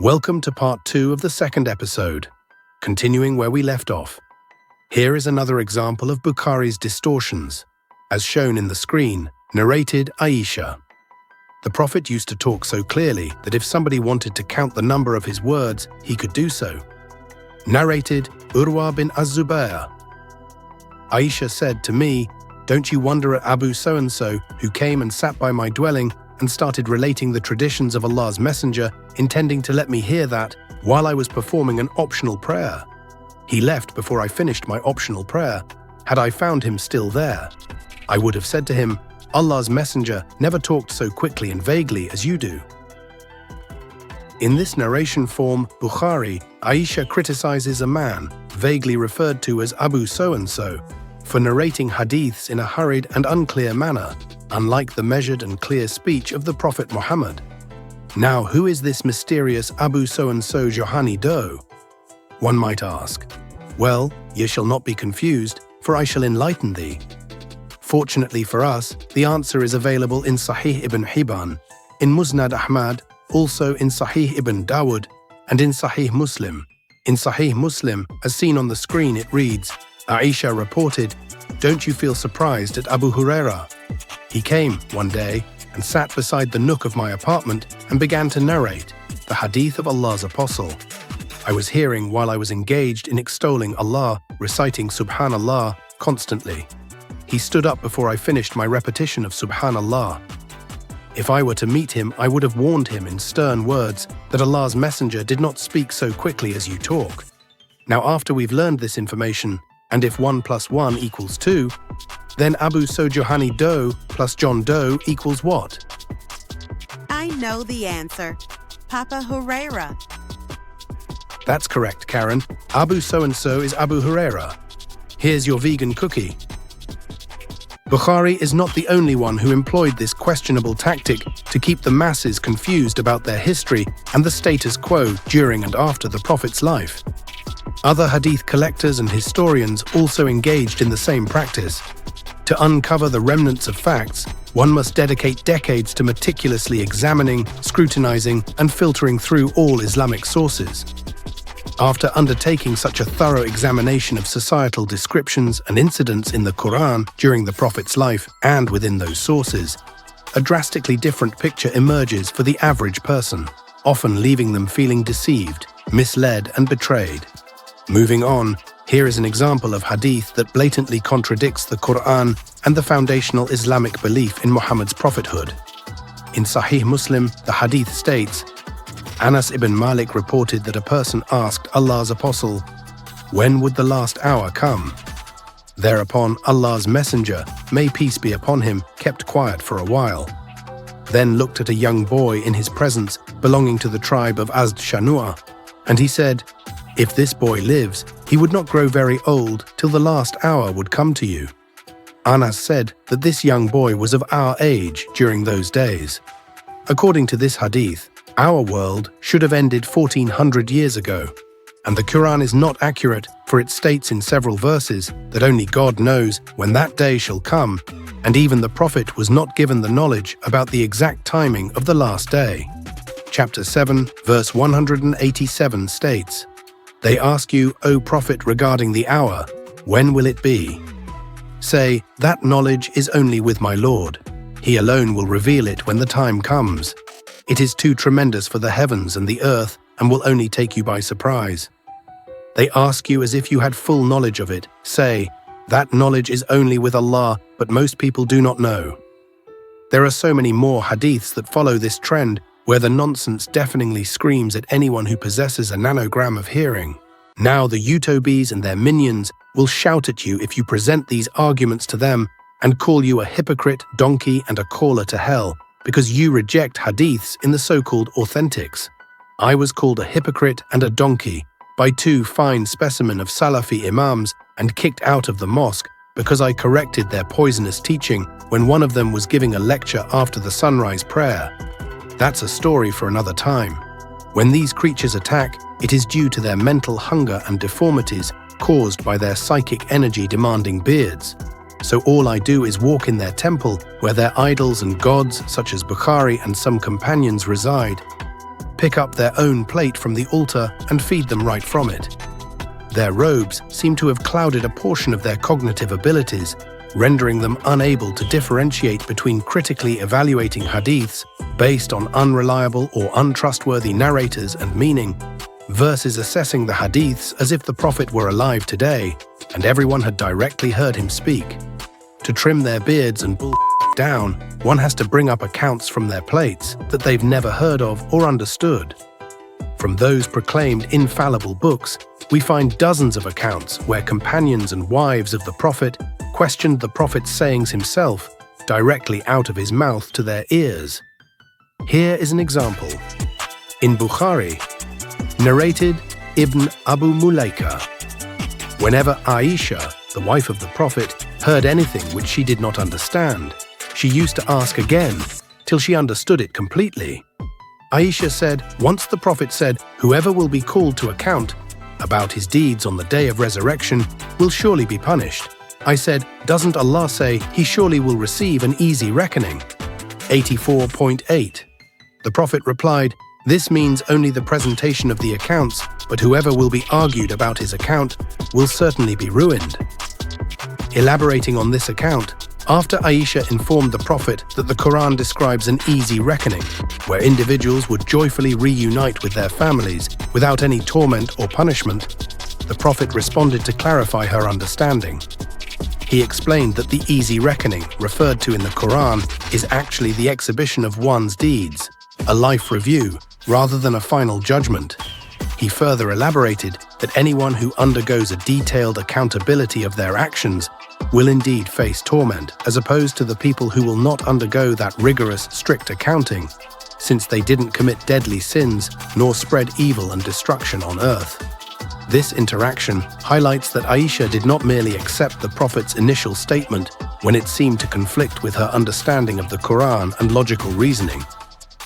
Welcome to part 2 of the second episode, continuing where we left off. Here is another example of Bukhari's distortions, as shown in the screen, narrated Aisha. The Prophet used to talk so clearly that if somebody wanted to count the number of his words, he could do so. Narrated Urwa bin Az-Zubair. Aisha said to me, "Don't you wonder at Abu so-and-so who came and sat by my dwelling and started relating the traditions of Allah's Messenger, intending to let me hear that while I was performing an optional prayer. He left before I finished my optional prayer. Had I found him still there, I would have said to him, Allah's Messenger never talked so quickly and vaguely as you do." In this narration form, Bukhari, Aisha criticizes a man, vaguely referred to as Abu so-and-so, for narrating hadiths in a hurried and unclear manner, unlike the measured and clear speech of the Prophet Muhammad. Now, who is this mysterious Abu so-and-so Johani Do? One might ask. Well, ye shall not be confused, for I shall enlighten thee. Fortunately for us, the answer is available in Sahih Ibn Hibban, in Musnad Ahmad, also in Sahih Ibn Dawud, and in Sahih Muslim. In Sahih Muslim, as seen on the screen, it reads, Aisha reported, "Don't you feel surprised at Abu Huraira? He came one day and sat beside the nook of my apartment and began to narrate the hadith of Allah's Apostle. I was hearing while I was engaged in extolling Allah, reciting Subhanallah constantly. He stood up before I finished my repetition of Subhanallah. If I were to meet him, I would have warned him in stern words that Allah's Messenger did not speak so quickly as you talk. Now after we've learned this information, and if 1 + 1 = 2, then Abu So Johani Do plus John Doe equals what? I know the answer. Papa Huraira. That's correct, Karen. Abu so-and-so is Abu Huraira. Here's your vegan cookie. Bukhari is not the only one who employed this questionable tactic to keep the masses confused about their history and the status quo during and after the Prophet's life. Other hadith collectors and historians also engaged in the same practice. To uncover the remnants of facts, one must dedicate decades to meticulously examining, scrutinizing, and filtering through all Islamic sources. After undertaking such a thorough examination of societal descriptions and incidents in the Quran during the Prophet's life and within those sources, a drastically different picture emerges for the average person, often leaving them feeling deceived, misled, and betrayed. Moving on, here is an example of hadith that blatantly contradicts the Quran and the foundational Islamic belief in Muhammad's prophethood. In Sahih Muslim, the hadith states, Anas ibn Malik reported that a person asked Allah's Apostle, "When would the last hour come?" Thereupon Allah's Messenger, may peace be upon him, kept quiet for a while, then looked at a young boy in his presence belonging to the tribe of Azd Shanua, and he said, "If this boy lives, he would not grow very old till the last hour would come to you." Anas said that this young boy was of our age during those days. According to this hadith, our world should have ended 1400 years ago, and the Quran is not accurate, for it states in several verses that only God knows when that day shall come, and even the Prophet was not given the knowledge about the exact timing of the last day. Chapter 7, verse 187 states, "They ask you, O Prophet, regarding the hour, when will it be? Say, that knowledge is only with my Lord. He alone will reveal it when the time comes. It is too tremendous for the heavens and the earth and will only take you by surprise. They ask you as if you had full knowledge of it. Say, that knowledge is only with Allah, but most people do not know." There are so many more hadiths that follow this trend, where the nonsense deafeningly screams at anyone who possesses a nanogram of hearing. Now the Utobis and their minions will shout at you if you present these arguments to them and call you a hypocrite, donkey, and a caller to hell, because you reject hadiths in the so-called authentics. I was called a hypocrite and a donkey by 2 fine specimen of Salafi imams and kicked out of the mosque because I corrected their poisonous teaching when one of them was giving a lecture after the sunrise prayer. That's a story for another time. When these creatures attack, it is due to their mental hunger and deformities caused by their psychic energy-demanding beards. So all I do is walk in their temple where their idols and gods such as Bukhari and some companions reside, pick up their own plate from the altar and feed them right from it. Their robes seem to have clouded a portion of their cognitive abilities, rendering them unable to differentiate between critically evaluating hadiths based on unreliable or untrustworthy narrators and meaning, versus assessing the hadiths as if the Prophet were alive today and everyone had directly heard him speak. To trim their beards and bull down, one has to bring up accounts from their plates that they've never heard of or understood. From those proclaimed infallible books, we find dozens of accounts where companions and wives of the Prophet questioned the Prophet's sayings himself directly out of his mouth to their ears. Here is an example. In Bukhari, narrated Ibn Abu Mulaika, whenever Aisha, the wife of the Prophet, heard anything which she did not understand, she used to ask again till she understood it completely. Aisha said, once the Prophet said, "Whoever will be called to account about his deeds on the day of resurrection will surely be punished." I said, "Doesn't Allah say he surely will receive an easy reckoning?" 84.8. The Prophet replied, "This means only the presentation of the accounts, but whoever will be argued about his account will certainly be ruined." Elaborating on this account, after Aisha informed the Prophet that the Quran describes an easy reckoning, where individuals would joyfully reunite with their families without any torment or punishment, the Prophet responded to clarify her understanding. He explained that the easy reckoning referred to in the Quran is actually the exhibition of one's deeds, a life review, rather than a final judgment. He further elaborated that anyone who undergoes a detailed accountability of their actions will indeed face torment, as opposed to the people who will not undergo that rigorous, strict accounting, since they didn't commit deadly sins nor spread evil and destruction on earth. This interaction highlights that Aisha did not merely accept the Prophet's initial statement when it seemed to conflict with her understanding of the Quran and logical reasoning.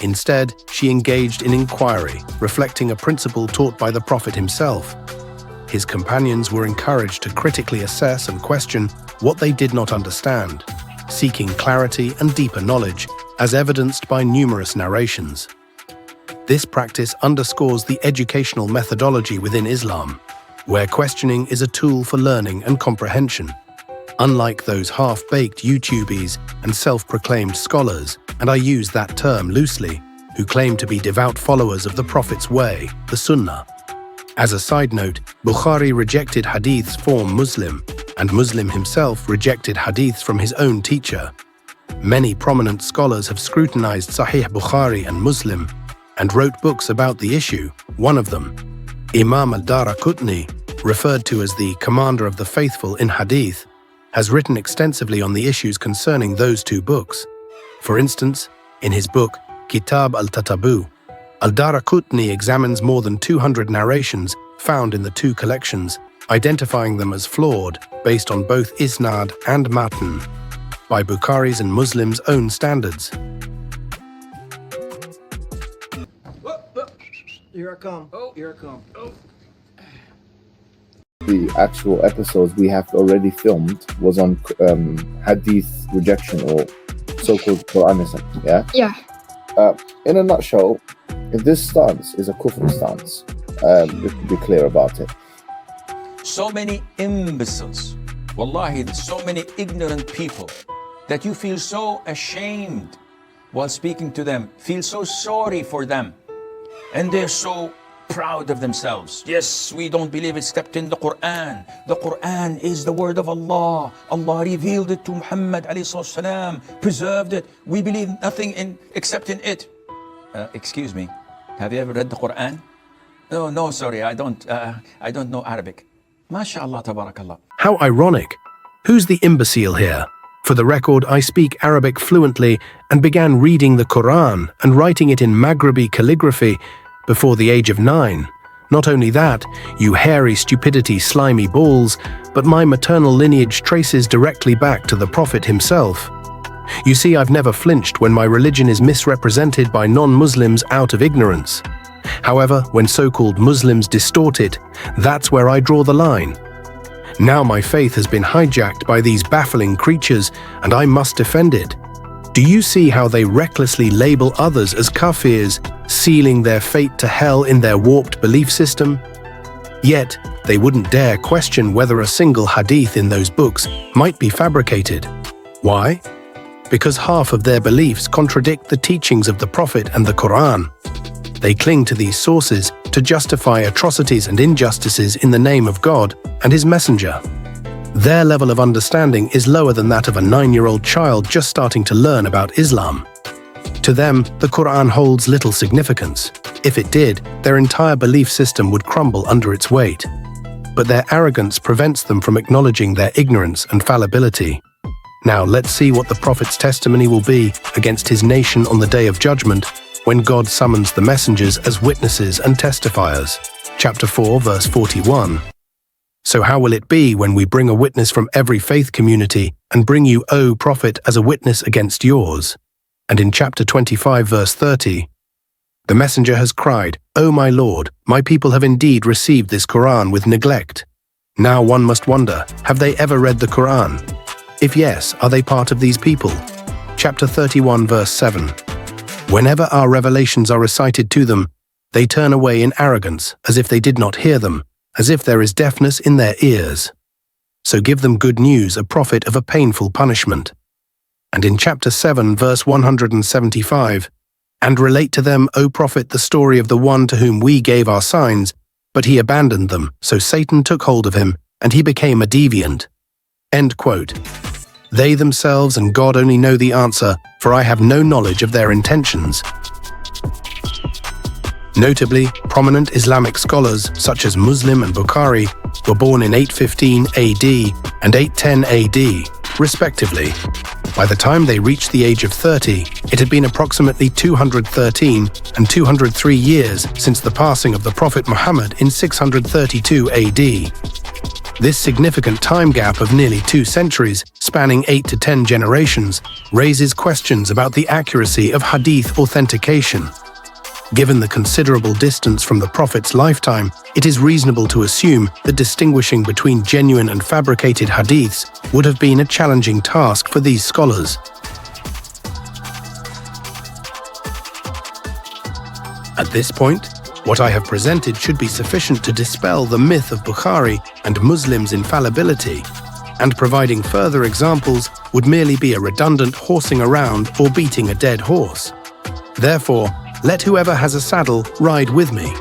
Instead, she engaged in inquiry, reflecting a principle taught by the Prophet himself. His companions were encouraged to critically assess and question what they did not understand, seeking clarity and deeper knowledge, as evidenced by numerous narrations. This practice underscores the educational methodology within Islam, where questioning is a tool for learning and comprehension. Unlike those half-baked YouTubies and self-proclaimed scholars, and I use that term loosely, who claim to be devout followers of the Prophet's way, the Sunnah. As a side note, Bukhari rejected hadiths from Muslim, and Muslim himself rejected hadiths from his own teacher. Many prominent scholars have scrutinized Sahih Bukhari and Muslim, and wrote books about the issue. One of them, Imam al-Daraqutni, referred to as the commander of the faithful in hadith, has written extensively on the issues concerning those two books. For instance, in his book, Kitab al-Tatabu, al-Daraqutni examines more than 200 narrations found in the two collections, identifying them as flawed based on both isnad and matn, by Bukhari's and Muslims' own standards. Here I come. Oh, here I come. Oh. The actual episodes we have already filmed was on hadith rejection or so-called Quranism. Yeah. Yeah. In a nutshell, if this stance is a kufr stance, we can be clear about it. So many imbeciles, wallahi, so many ignorant people that you feel so ashamed while speaking to them, feel so sorry for them, and they're so proud of themselves. Yes, we don't believe except in the Quran. The Quran is the word of Allah. Allah revealed it to Muhammad ﷺ, preserved it. We believe nothing except in it. Excuse me, have you ever read the Quran? No, sorry, I don't know Arabic. MashaAllah, tabarakallah. How ironic. Who's the imbecile here? For the record, I speak Arabic fluently and began reading the Quran and writing it in Maghrebi calligraphy before the age of 9. Not only that, you hairy stupidity slimy balls, but my maternal lineage traces directly back to the Prophet himself. You see, I've never flinched when my religion is misrepresented by non-Muslims out of ignorance. However, when so-called Muslims distort it, that's where I draw the line. Now my faith has been hijacked by these baffling creatures, and I must defend it. Do you see how they recklessly label others as kafirs, sealing their fate to hell in their warped belief system? Yet, they wouldn't dare question whether a single hadith in those books might be fabricated. Why? Because half of their beliefs contradict the teachings of the Prophet and the Quran. They cling to these sources to justify atrocities and injustices in the name of God and His Messenger. Their level of understanding is lower than that of a 9-year-old child just starting to learn about Islam. To them, the Quran holds little significance. If it did, their entire belief system would crumble under its weight. But their arrogance prevents them from acknowledging their ignorance and fallibility. Now let's see what the Prophet's testimony will be against his nation on the Day of Judgment when God summons the messengers as witnesses and testifiers. Chapter 4, verse 41. So how will it be when we bring a witness from every faith community and bring you, O Prophet, as a witness against yours? And in chapter 25, verse 30, the messenger has cried, O my Lord, my people have indeed received this Quran with neglect. Now one must wonder, have they ever read the Quran? If yes, are they part of these people? Chapter 31, verse 7. Whenever our revelations are recited to them, they turn away in arrogance, as if they did not hear them, as if there is deafness in their ears. So give them good news, a prophet of a painful punishment. And in chapter 7, verse 175, and relate to them, O Prophet, the story of the one to whom we gave our signs, but he abandoned them, so Satan took hold of him, and he became a deviant. End quote. They themselves and God only know the answer, for I have no knowledge of their intentions. Notably, prominent Islamic scholars such as Muslim and Bukhari were born in 815 AD and 810 AD, respectively. By the time they reached the age of 30, it had been approximately 213 and 203 years since the passing of the Prophet Muhammad in 632 AD. This significant time gap of nearly 2 centuries, spanning 8 to 10 generations, raises questions about the accuracy of hadith authentication. Given the considerable distance from the Prophet's lifetime, it is reasonable to assume that distinguishing between genuine and fabricated hadiths would have been a challenging task for these scholars. At this point, what I have presented should be sufficient to dispel the myth of Bukhari and Muslims' infallibility, and providing further examples would merely be a redundant horsing around or beating a dead horse. Therefore, let whoever has a saddle ride with me.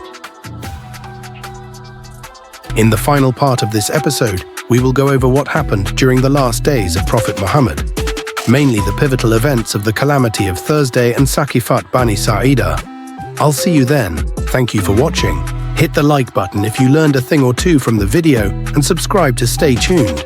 In the final part of this episode, we will go over what happened during the last days of Prophet Muhammad, mainly the pivotal events of the calamity of Thursday and Sakifat Bani Sa'ida. I'll see you then. Thank you for watching. Hit the like button if you learned a thing or two from the video and subscribe to stay tuned.